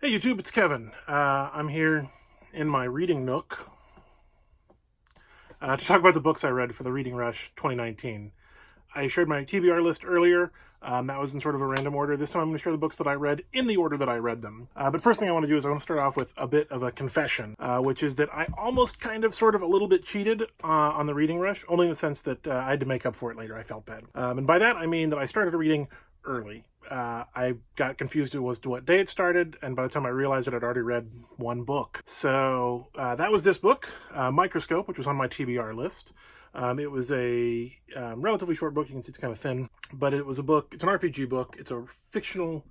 Hey YouTube, it's Kevin. I'm here in my reading nook to talk about the books I read for the Reading Rush 2019. I shared my TBR list earlier. That was in sort of a random order. This time I'm going to share the books that I read in the order that I read them. But first thing I want to do is I want to start off with a bit of a confession, which is that I almost kind of sort of a little bit cheated on the Reading Rush, only in the sense that I had to make up for it later. I felt bad. And by that I mean that I started reading early. I got confused as to what day it started, and by the time I realized it, I'd already read one book. So that was this book, Microscope, which was on my TBR list. It was a relatively short book. You can see it's kind of thin, but it was a book. It's an RPG book. It's a fictional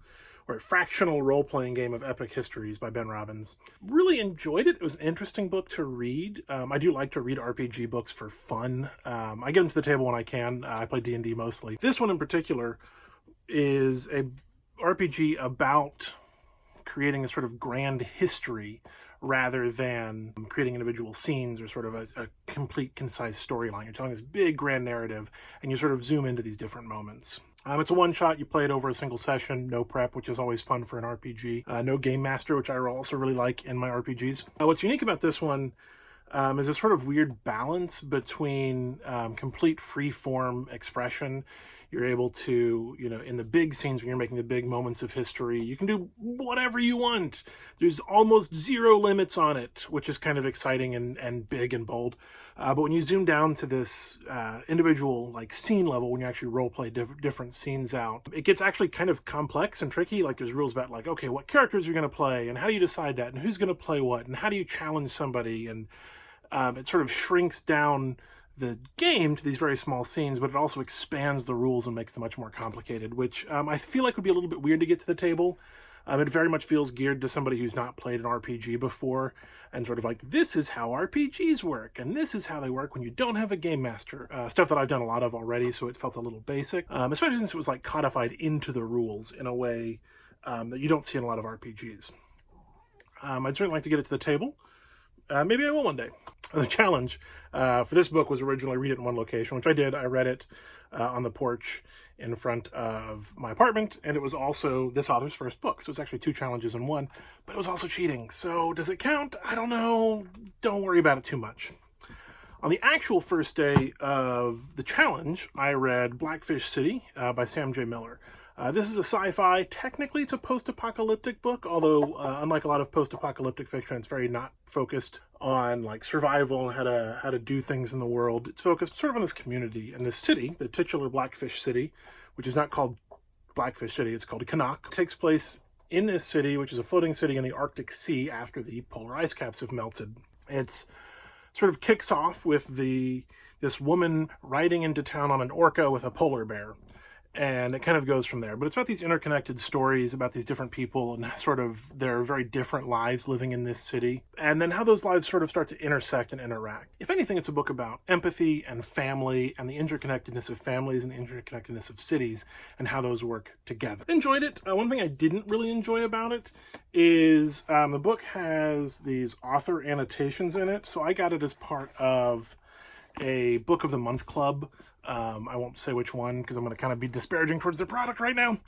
or a fractional role-playing game of epic histories by Ben Robbins. Really enjoyed it. It was an interesting book to read. I do like to read RPG books for fun. I get them to the table when I can. I play D&D mostly. This one in particular is a RPG about creating a sort of grand history rather than creating individual scenes or sort of a complete, concise storyline. You're telling this big, grand narrative, and you sort of zoom into these different moments. It's a one-shot. You play it over a single session, no prep, which is always fun for an RPG. No game master, which I also really like in my RPGs. What's unique about this one is a sort of weird balance between complete free-form expression. You're able to, in the big scenes when you're making the big moments of history, you can do whatever you want. There's almost zero limits on it, which is kind of exciting and big and bold. But when you zoom down to this individual scene level, when you actually role play different scenes out, it gets actually kind of complex and tricky. There's rules about okay, what characters you're going to play, and how do you decide that, and who's going to play what, and how do you challenge somebody, and it sort of shrinks down the game to these very small scenes, but it also expands the rules and makes them much more complicated, which I feel like would be a little bit weird to get to the table. It very much feels geared to somebody who's not played an RPG before, and sort of this is how RPGs work, and this is how they work when you don't have a game master. Stuff that I've done a lot of already, so it felt a little basic, especially since it was codified into the rules in a way that you don't see in a lot of RPGs. I'd certainly like to get it to the table. Maybe I will one day. The challenge for this book was originally read it in one location, which I did. I read it on the porch in front of my apartment, and it was also this author's first book. So it's actually two challenges in one, but it was also cheating. So does it count? I don't know. Don't worry about it too much. On the actual first day of the challenge, I read Blackfish City by Sam J. Miller. This is a sci-fi. Technically, it's a post-apocalyptic book, although unlike a lot of post-apocalyptic fiction, it's very not focused on survival and how to do things in the world. It's focused sort of on this community and this city, the titular Blackfish City, which is not called Blackfish City. It's called Canuck. It takes place in this city, which is a floating city in the Arctic Sea after the polar ice caps have melted. It's sort of kicks off with this woman riding into town on an orca with a polar bear. And it kind of goes from there. But it's about these interconnected stories about these different people and sort of their very different lives living in this city. And then how those lives sort of start to intersect and interact. If anything, it's a book about empathy and family and the interconnectedness of families and the interconnectedness of cities and how those work together. Enjoyed it. One thing I didn't really enjoy about it is the book has these author annotations in it. So I got it as part of a Book of the Month club. I won't say which one because I'm going to kind of be disparaging towards their product right now.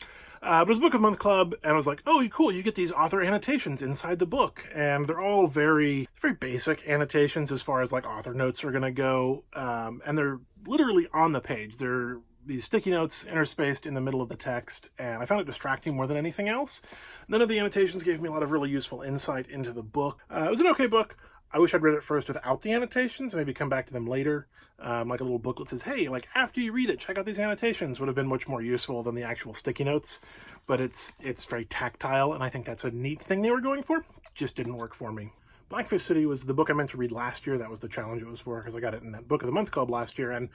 But it was a Book of the Month club, and I was like, oh, cool, you get these author annotations inside the book. And they're all very basic annotations as far as author notes are going to go. And they're literally on the page. They're these sticky notes interspaced in the middle of the text, and I found it distracting more than anything else. None of the annotations gave me a lot of really useful insight into the book. It was an okay book. I wish I'd read it first without the annotations, maybe come back to them later. A little booklet says, hey, after you read it, check out these annotations, would have been much more useful than the actual sticky notes. But it's very tactile, and I think that's a neat thing they were going for. Just didn't work for me. Blackfish City was the book I meant to read last year. That was the challenge it was for, because I got it in that Book of the Month club last year and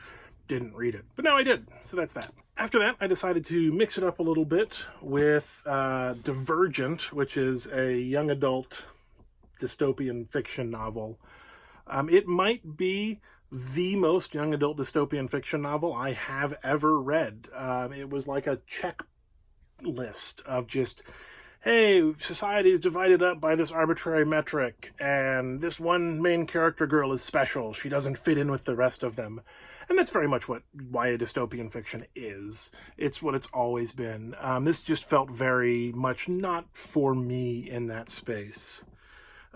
didn't read it. But now I did, so that's that. After that, I decided to mix it up a little bit with Divergent, which is a young adult dystopian fiction novel. It might be the most young adult dystopian fiction novel I have ever read. It was like a checklist of just, hey, society is divided up by this arbitrary metric, and this one main character girl is special. She doesn't fit in with the rest of them. And that's very much what YA dystopian fiction is. It's what it's always been. This just felt very much not for me in that space.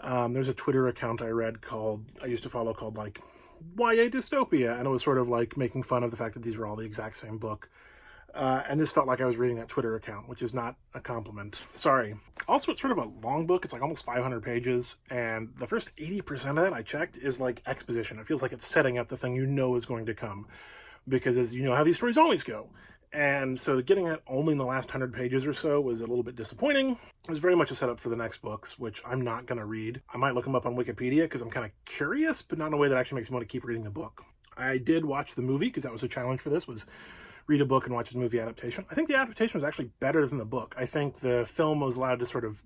There's a Twitter account I used to follow called like YA Dystopia, and it was sort of like making fun of the fact that these were all the exact same book. And this felt like I was reading that Twitter account, which is not a compliment. Sorry. Also, it's sort of a long book. It's like almost 500 pages, and the first 80% of that I checked is like exposition. It feels like it's setting up the thing you know is going to come, because as you know how these stories always go. And so getting it only in the last 100 pages or so was a little bit disappointing. It was very much a setup for the next books, which I'm not going to read. I might look them up on Wikipedia because I'm kind of curious, but not in a way that actually makes me want to keep reading the book. I did watch the movie because that was a challenge for this, was read a book and watch the movie adaptation. I think the adaptation was actually better than the book. I think the film was allowed to sort of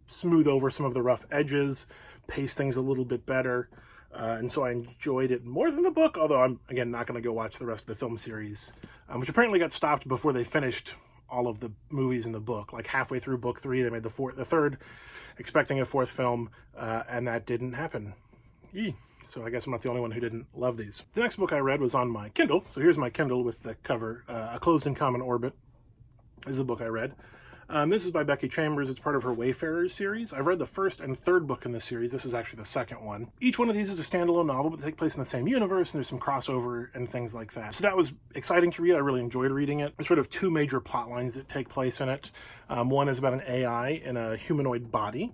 smooth over some of the rough edges, pace things a little bit better. And so I enjoyed it more than the book, although I'm, again, not going to go watch the rest of the film series, which apparently got stopped before they finished all of the movies in the book. Like halfway through book 3, they made the third, expecting a 4th film, and that didn't happen. So I guess I'm not the only one who didn't love these. The next book I read was on my Kindle. So here's my Kindle with the cover. A Closed and Common Orbit is the book I read. This is by Becky Chambers. It's part of her Wayfarers series. I've read the 1st and 3rd book in this series. This is actually the 2nd one. Each one of these is a standalone novel, but they take place in the same universe, and there's some crossover and things like that. So that was exciting to read. I really enjoyed reading it. There's sort of 2 major plot lines that take place in it. One is about an AI in a humanoid body.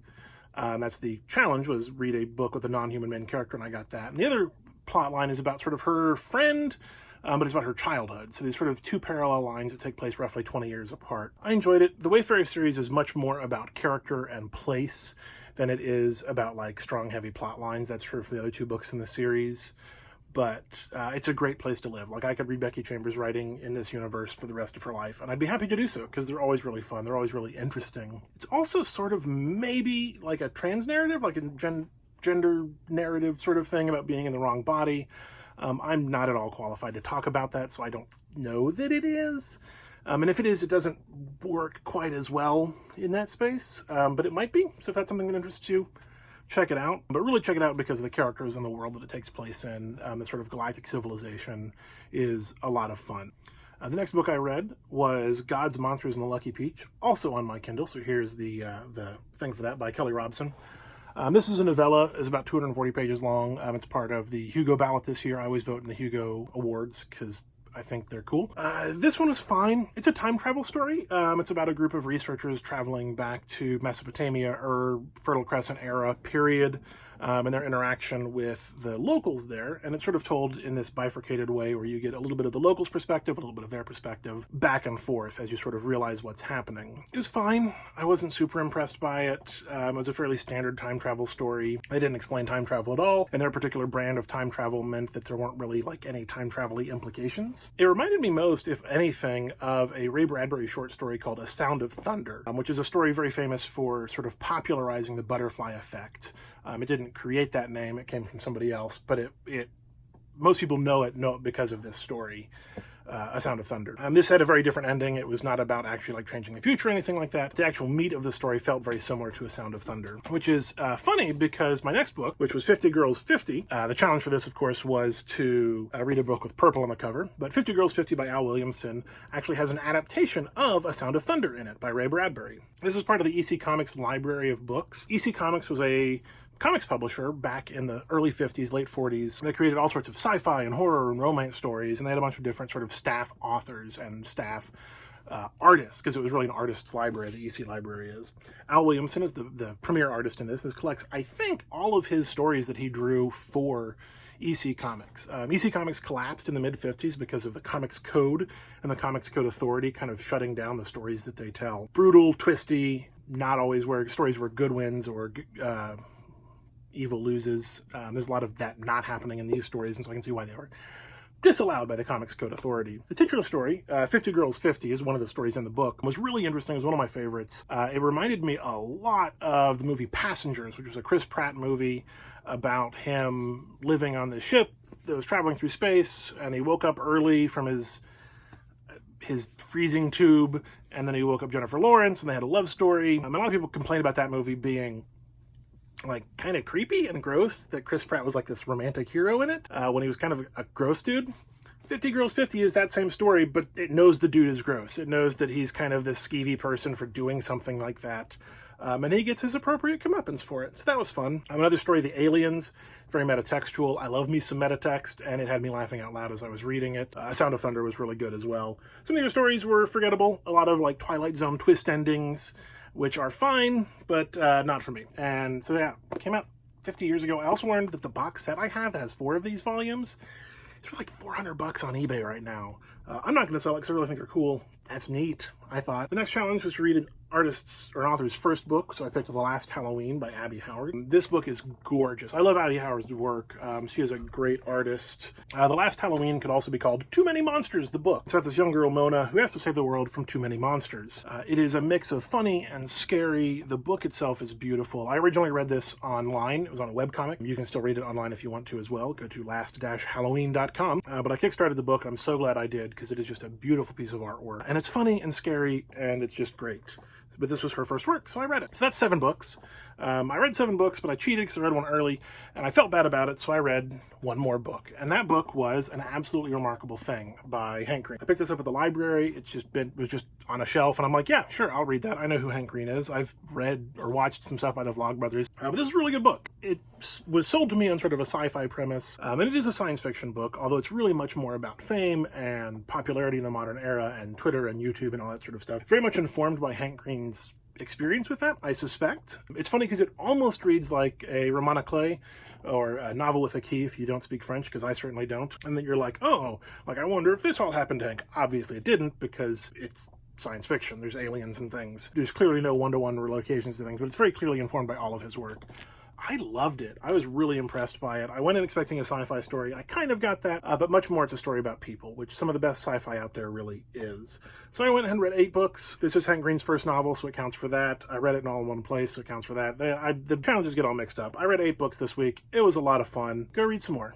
That's the challenge, was read a book with a non-human main character, and I got that. And the other plot line is about sort of her friend, but it's about her childhood. So these sort of 2 parallel lines that take place roughly 20 years apart. I enjoyed it. The Wayfarer series is much more about character and place than it is about like strong, heavy plot lines. That's true for the other 2 books in the series. But it's a great place to live. Like, I could read Becky Chambers' writing in this universe for the rest of her life, and I'd be happy to do so, because they're always really fun. They're always really interesting. It's also sort of maybe like a trans narrative, like a gender narrative sort of thing about being in the wrong body. I'm not at all qualified to talk about that, so I don't know that it is. And if it is, it doesn't work quite as well in that space, but it might be. So if that's something that interests you, check it out. But really check it out because of the characters and the world that it takes place in. The sort of galactic civilization is a lot of fun. The next book I read was God's Monsters and the Lucky Peach, also on my Kindle. So here's the thing for that, by Kelly Robson. This is a novella. It's about 240 pages long. It's part of the Hugo ballot this year. I always vote in the Hugo Awards because I think they're cool. This one is fine. It's a time travel story. It's about a group of researchers traveling back to Mesopotamia or Fertile Crescent era period, and their interaction with the locals there. And it's sort of told in this bifurcated way where you get a little bit of the locals' perspective, a little bit of their perspective, back and forth as you sort of realize what's happening. It was fine. I wasn't super impressed by it. It was a fairly standard time travel story. They didn't explain time travel at all, and their particular brand of time travel meant that there weren't really like any time travel-y implications. It reminded me most, if anything, of a Ray Bradbury short story called A Sound of Thunder, which is a story very famous for sort of popularizing the butterfly effect. It didn't create that name, it came from somebody else, but it most people know it because of this story, A Sound of Thunder. This had a very different ending. It was not about actually like changing the future or anything like that. The actual meat of the story felt very similar to A Sound of Thunder, which is funny because my next book, which was 50 Girls 50, the challenge for this, of course, was to read a book with purple on the cover, but 50 Girls 50 by Al Williamson actually has an adaptation of A Sound of Thunder in it by Ray Bradbury. This is part of the EC Comics library of books. EC Comics was a comics publisher back in the early 50s, late 40s. They created all sorts of sci-fi and horror and romance stories, and they had a bunch of different sort of staff authors and staff artists, because it was really an artist's library, the EC library is. Al Williamson is the premier artist in this. This collects, I think, all of his stories that he drew for EC Comics. EC Comics collapsed in the mid-50s because of the Comics Code and the Comics Code Authority kind of shutting down the stories that they tell. Brutal, twisty, not always where stories where good wins or evil loses. There's a lot of that not happening in these stories, and so I can see why they were disallowed by the Comics Code Authority. The titular story, 50 Girls 50, is one of the stories in the book. It was really interesting. It was one of my favorites. It reminded me a lot of the movie Passengers, which was a Chris Pratt movie about him living on this ship that was traveling through space, and he woke up early from his freezing tube, and then he woke up Jennifer Lawrence, and they had a love story. A lot of people complained about that movie being like kind of creepy and gross, that Chris Pratt was like this romantic hero in it, when he was kind of a gross dude. 50 Girls 50 is that same story, but it knows the dude is gross. It knows that he's kind of this skeevy person for doing something like that. And he gets his appropriate comeuppance for it. So that was fun. Another story, The Aliens, very metatextual. I love me some metatext, and it had me laughing out loud as I was reading it. Sound of Thunder was really good as well. Some of the other stories were forgettable. A lot of like Twilight Zone twist endings, which are fine, but not for me. And so yeah, it came out 50 years ago. I also learned that the box set I have that has 4 of these volumes, it's for like $400 on eBay right now. I'm not going to sell it because I really think they're cool. That's neat, I thought. The next challenge was to read an artist's or an author's first book, so I picked The Last Halloween by Abby Howard. This book is gorgeous. I love Abby Howard's work. She is a great artist. The Last Halloween could also be called Too Many Monsters, the book. It's about this young girl, Mona, who has to save the world from too many monsters. It is a mix of funny and scary. The book itself is beautiful. I originally read this online. It was on a webcomic. You can still read it online if you want to as well. Go to last-halloween.com. But I kickstarted the book, and I'm so glad I did, because it is just a beautiful piece of artwork. And it's funny and scary, and it's just great. But this was her first work, so I read it. So that's 7 books. I read 7 books, but I cheated because I read one early, and I felt bad about it, so I read one more book. And that book was An Absolutely Remarkable Thing by Hank Green. I picked this up at the library. It was just on a shelf, and I'm like, yeah, sure, I'll read that. I know who Hank Green is. I've read or watched some stuff by the Vlogbrothers. But this is a really good book. It was sold to me on sort of a sci-fi premise, and it is a science fiction book, although it's really much more about fame and popularity in the modern era and Twitter and YouTube and all that sort of stuff. Very much informed by Hank Green's experience with that, I suspect. It's funny because it almost reads like a roman à clef or a novel with a key if you don't speak French, because I certainly don't. And then you're like, oh, like I wonder if this all happened to Hank. Obviously it didn't, because it's science fiction. There's aliens and things. There's clearly no one-to-one relocations to things, but it's very clearly informed by all of his work. I loved it. I was really impressed by it. I went in expecting a sci-fi story. I kind of got that, but much more it's a story about people, which some of the best sci-fi out there really is. So I went ahead and read 8 books. This is Hank Green's first novel, so it counts for that. I read it in all in one place, so it counts for that. The challenges get all mixed up. I read 8 books this week. It was a lot of fun. Go read some more.